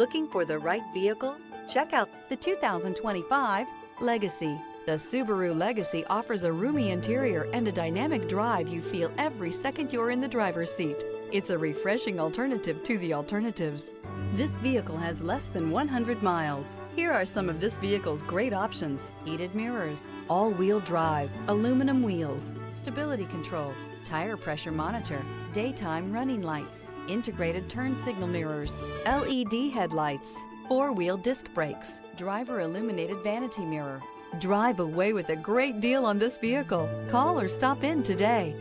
Looking for the right vehicle? Check out the 2025 Legacy. The Subaru Legacy offers a roomy interior and a dynamic drive you feel every second you're in the driver's seat. It's a refreshing alternative to the alternatives. This vehicle has less than 100 miles. Here are some of this vehicle's great options: heated mirrors, all-wheel drive, aluminum wheels, stability control, tire pressure monitor, daytime running lights, integrated turn signal mirrors, LED headlights, four-wheel disc brakes, driver illuminated vanity mirror. Drive away with a great deal on this vehicle. Call or stop in today.